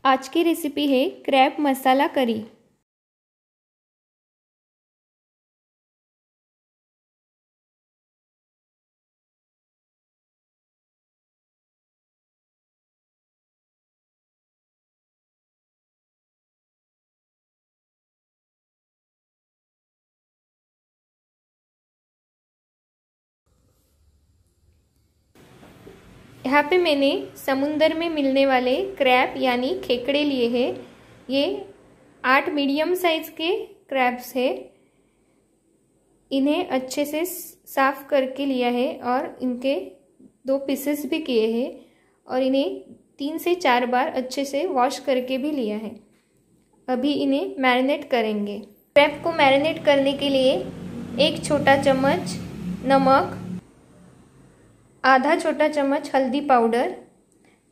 आज की रेसिपी है क्रैब मसाला करी। यहाँ पे मैंने समुंदर में मिलने वाले क्रैब यानी खेकड़े लिए हैं। ये 8 मीडियम साइज के क्रैब्स है। इन्हें अच्छे से साफ करके लिया है और इनके 2 पीसेस भी किए हैं और इन्हें 3 से 4 बार अच्छे से वॉश करके भी लिया है। अभी इन्हें मैरिनेट करेंगे। क्रैब को मैरिनेट करने के लिए 1 छोटा चम्मच नमक, आधा छोटा चम्मच हल्दी पाउडर,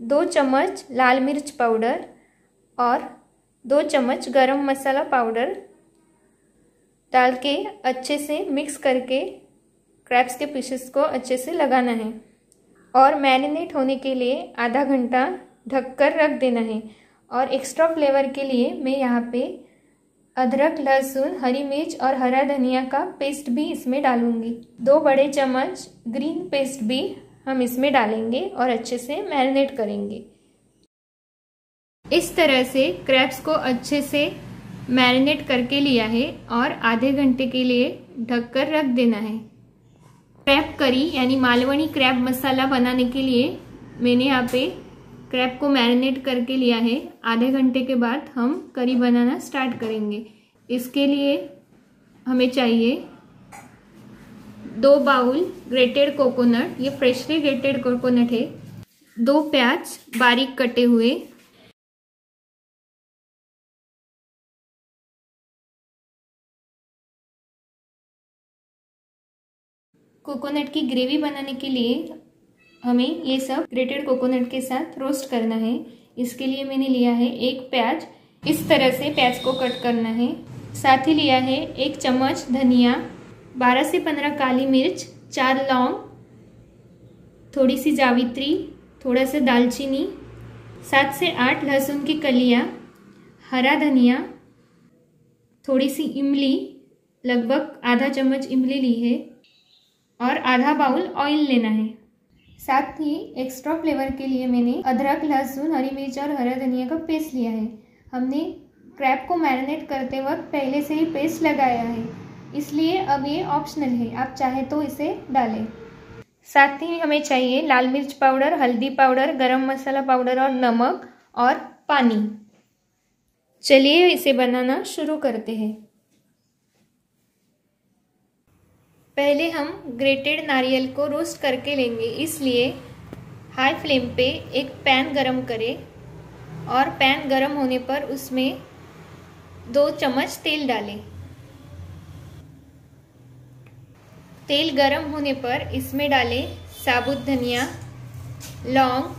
2 चम्मच लाल मिर्च पाउडर और 2 चम्मच गरम मसाला पाउडर डाल के अच्छे से मिक्स करके क्रैब्स के पीसेस को अच्छे से लगाना है और मैरिनेट होने के लिए आधा घंटा ढककर रख देना है। और एक्स्ट्रा फ्लेवर के लिए मैं यहाँ पे अदरक, लहसुन, हरी मिर्च और हरा धनिया का पेस्ट भी इसमें डालूंगी। 2 बड़े चम्मच ग्रीन पेस्ट भी हम इसमें डालेंगे और अच्छे से मैरिनेट करेंगे। इस तरह से क्रैब्स को अच्छे से मैरिनेट करके लिया है और आधे घंटे के लिए ढककर रख देना है। क्रैब करी यानी मालवनी क्रैब मसाला बनाने के लिए मैंने यहाँ पे क्रैब को मैरिनेट करके लिया है। आधे घंटे के बाद हम करी बनाना स्टार्ट करेंगे। इसके लिए हमें चाहिए 2 बाउल ग्रेटेड कोकोनट, ये फ्रेशली ग्रेटेड कोकोनट है, 2 प्याज बारीक कटे हुए, कोकोनट की ग्रेवी बनाने के लिए हमें ये सब ग्रेटेड कोकोनट के साथ रोस्ट करना है। इसके लिए मैंने लिया है 1 प्याज, इस तरह से प्याज को कट करना है। साथ ही लिया है 1 चम्मच धनिया, 12 से 15 काली मिर्च, 4 लौंग, थोड़ी सी जावित्री, थोड़ा सा दालचीनी, 7 से 8 लहसुन की कलियां, हरा धनिया, थोड़ी सी इमली, लगभग आधा चम्मच इमली ली है और आधा बाउल ऑयल लेना है। साथ ही एक्स्ट्रा फ्लेवर के लिए मैंने अदरक, लहसुन, हरी मिर्च और हरा धनिया का पेस्ट लिया है। हमने क्रैब को मैरिनेट करते वक्त पहले से ही पेस्ट लगाया है, इसलिए अब ये ऑप्शनल है, आप चाहे तो इसे डालें। साथ ही हमें चाहिए लाल मिर्च पाउडर, हल्दी पाउडर, गरम मसाला पाउडर और नमक और पानी। चलिए इसे बनाना शुरू करते हैं। पहले हम ग्रेटेड नारियल को रोस्ट करके लेंगे, इसलिए हाई फ्लेम पे एक पैन गरम करें और पैन गरम होने पर उसमें 2 चम्मच तेल डालें। तेल गरम होने पर इसमें डालें साबुत धनिया, लौंग,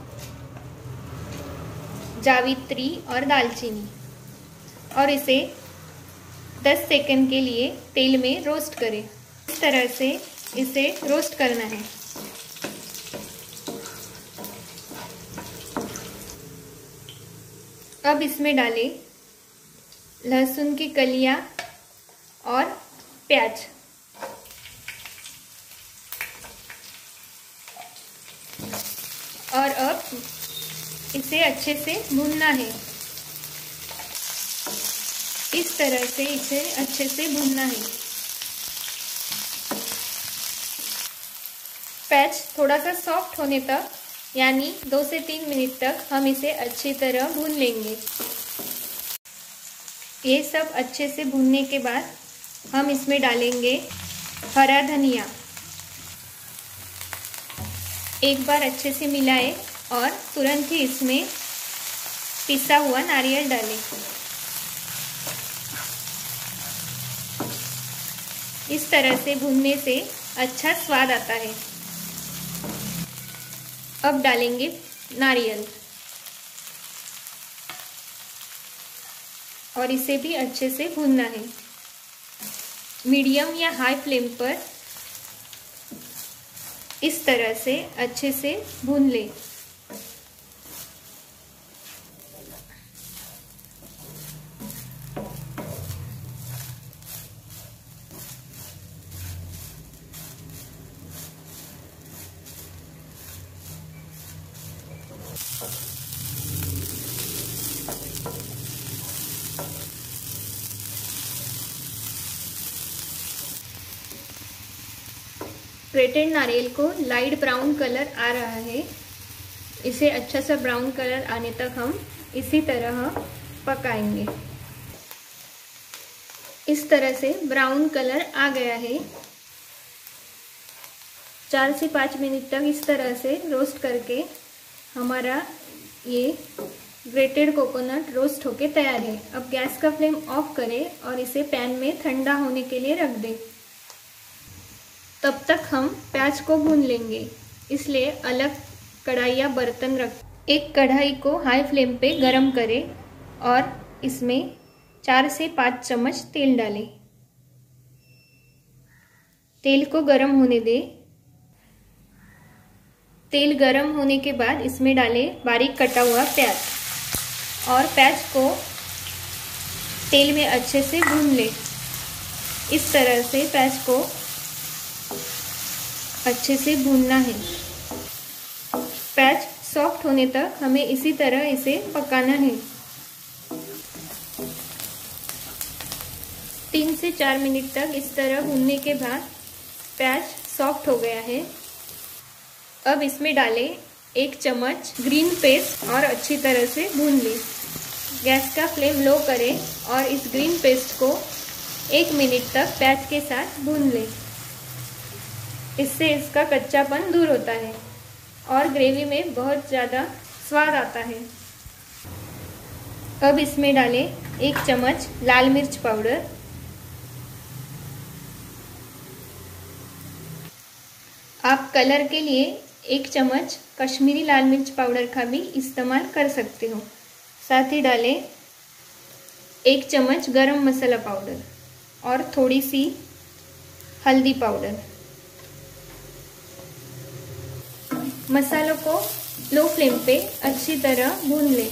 जावित्री और दालचीनी और इसे 10 सेकंड के लिए तेल में रोस्ट करें। इस तरह से इसे रोस्ट करना है। अब इसमें डालें लहसुन की कलियां और प्याज और अब इसे अच्छे से भूनना है। इस तरह से इसे अच्छे से भूनना है। प्याज थोड़ा सा सॉफ्ट होने तक यानी 2 से 3 मिनट तक हम इसे अच्छी तरह भून लेंगे। ये सब अच्छे से भूनने के बाद हम इसमें डालेंगे हरा धनिया। एक बार अच्छे से मिलाएं और तुरंत ही इसमें पिसा हुआ नारियल डालें। इस तरह से भूनने से अच्छा स्वाद आता है। अब डालेंगे नारियल और इसे भी अच्छे से भूनना है। मीडियम या हाई फ्लेम पर इस तरह से अच्छे से भून लें। ग्रेटेड नारियल को लाइट ब्राउन कलर आ रहा है। इसे अच्छा सा ब्राउन कलर आने तक हम इसी तरह पकाएंगे। इस तरह से ब्राउन कलर आ गया है। 4 से 5 मिनट तक इस तरह से रोस्ट करके हमारा ये ग्रेटेड कोकोनट रोस्ट होके तैयार है। अब गैस का फ्लेम ऑफ करें और इसे पैन में ठंडा होने के लिए रख दें। तब तक हम प्याज को भून लेंगे, इसलिए अलग कढ़ाई या बर्तन रख। एक कढ़ाई को हाई फ्लेम पे गरम करें और इसमें 4 से 5 चम्मच तेल डालें। तेल को गरम होने दें। तेल गरम होने के बाद इसमें डालें बारीक कटा हुआ प्याज और प्याज को तेल में अच्छे से भून लें। इस तरह से प्याज को अच्छे से भूनना है। प्याज सॉफ्ट होने तक हमें इसी तरह इसे पकाना है। 3 से 4 मिनट तक इस तरह भूनने के बाद प्याज सॉफ्ट हो गया है। अब इसमें डालें 1 चम्मच ग्रीन पेस्ट और अच्छी तरह से भून लें। गैस का फ्लेम लो करें और इस ग्रीन पेस्ट को 1 मिनट तक प्याज के साथ भून लें। इससे इसका कच्चापन दूर होता है और ग्रेवी में बहुत ज़्यादा स्वाद आता है। अब इसमें डालें 1 चम्मच लाल मिर्च पाउडर, आप कलर के लिए 1 चम्मच कश्मीरी लाल मिर्च पाउडर का भी इस्तेमाल कर सकते हो। साथ ही डालें 1 चम्मच गरम मसाला पाउडर और थोड़ी सी हल्दी पाउडर। मसालों को लो फ्लेम पे अच्छी तरह भून लें।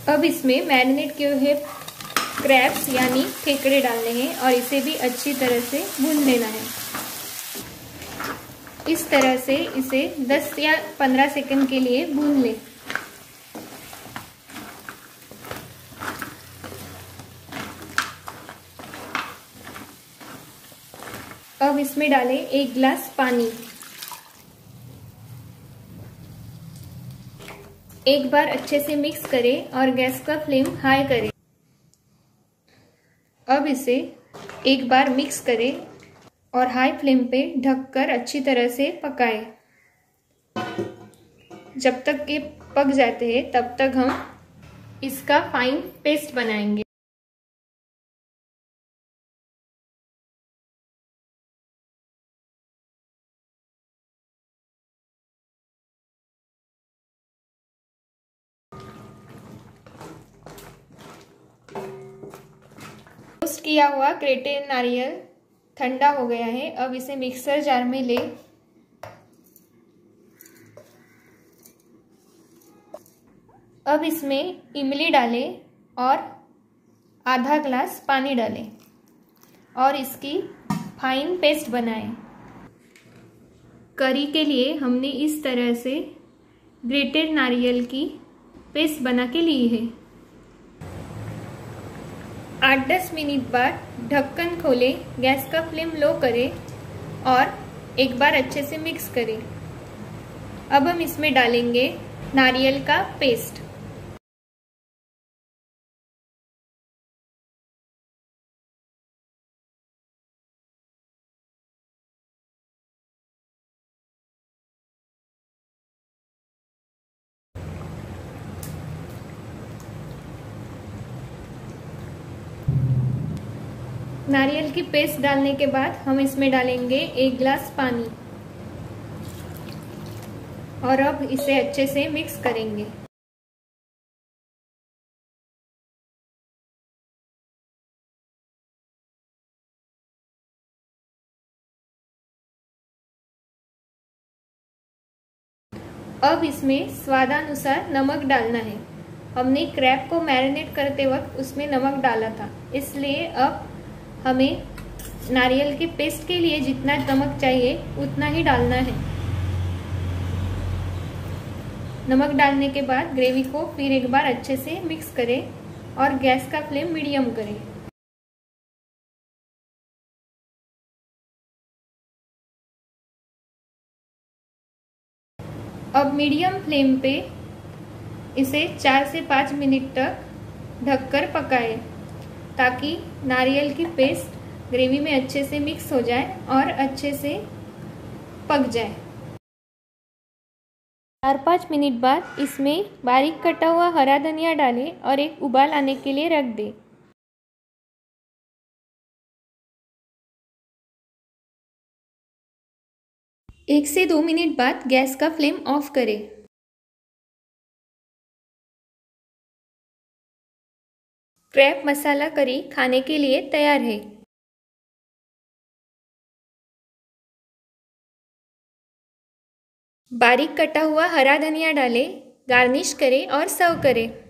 अब इसमें मैरिनेट किए हुए क्रैब्स यानी खेकड़े डालने हैं और इसे भी अच्छी तरह से भून लेना है। इस तरह से इसे 10 या 15 सेकंड के लिए भून लें। अब इसमें डालें 1 गिलास पानी। एक बार अच्छे से मिक्स करें और गैस का फ्लेम हाई करें। अब इसे एक बार मिक्स करें और हाई फ्लेम पे ढककर अच्छी तरह से पकाएं। जब तक ये पक जाते हैं तब तक हम इसका फाइन पेस्ट बनाएंगे। रोस्ट किया हुआ ग्रेटेड नारियल ठंडा हो गया है। अब इसे मिक्सर जार में ले अब इसमें इमली डालें और आधा ग्लास पानी डालें और इसकी फाइन पेस्ट बनाएं। करी के लिए हमने इस तरह से ग्रेटेड नारियल की पेस्ट बना के ली है। 8-10 मिनट बाद ढक्कन खोलें, गैस का फ्लेम लो करें और एक बार अच्छे से मिक्स करें। अब हम इसमें डालेंगे नारियल का पेस्ट। नारियल की पेस्ट डालने के बाद हम इसमें डालेंगे 1 गिलास पानी और अब इसे अच्छे से मिक्स करेंगे। अब इसमें स्वादानुसार नमक डालना है। हमने क्रैब को मैरिनेट करते वक्त उसमें नमक डाला था, इसलिए अब हमें नारियल के पेस्ट के लिए जितना नमक चाहिए उतना ही डालना है। नमक डालने के बाद ग्रेवी को फिर एक बार अच्छे से मिक्स करें और गैस का फ्लेम मीडियम करें। अब मीडियम फ्लेम पे इसे 4 से 5 मिनट तक ढककर पकाएं ताकि नारियल की पेस्ट ग्रेवी में अच्छे से मिक्स हो जाए और अच्छे से पक जाए। 4-5 मिनट बाद इसमें बारीक कटा हुआ हरा धनिया डालें और एक उबाल आने के लिए रख दें। 1 से 2 मिनट बाद गैस का फ्लेम ऑफ करें। क्रैब मसाला करी खाने के लिए तैयार है। बारीक कटा हुआ हरा धनिया डालें, गार्निश करें और सर्व करें।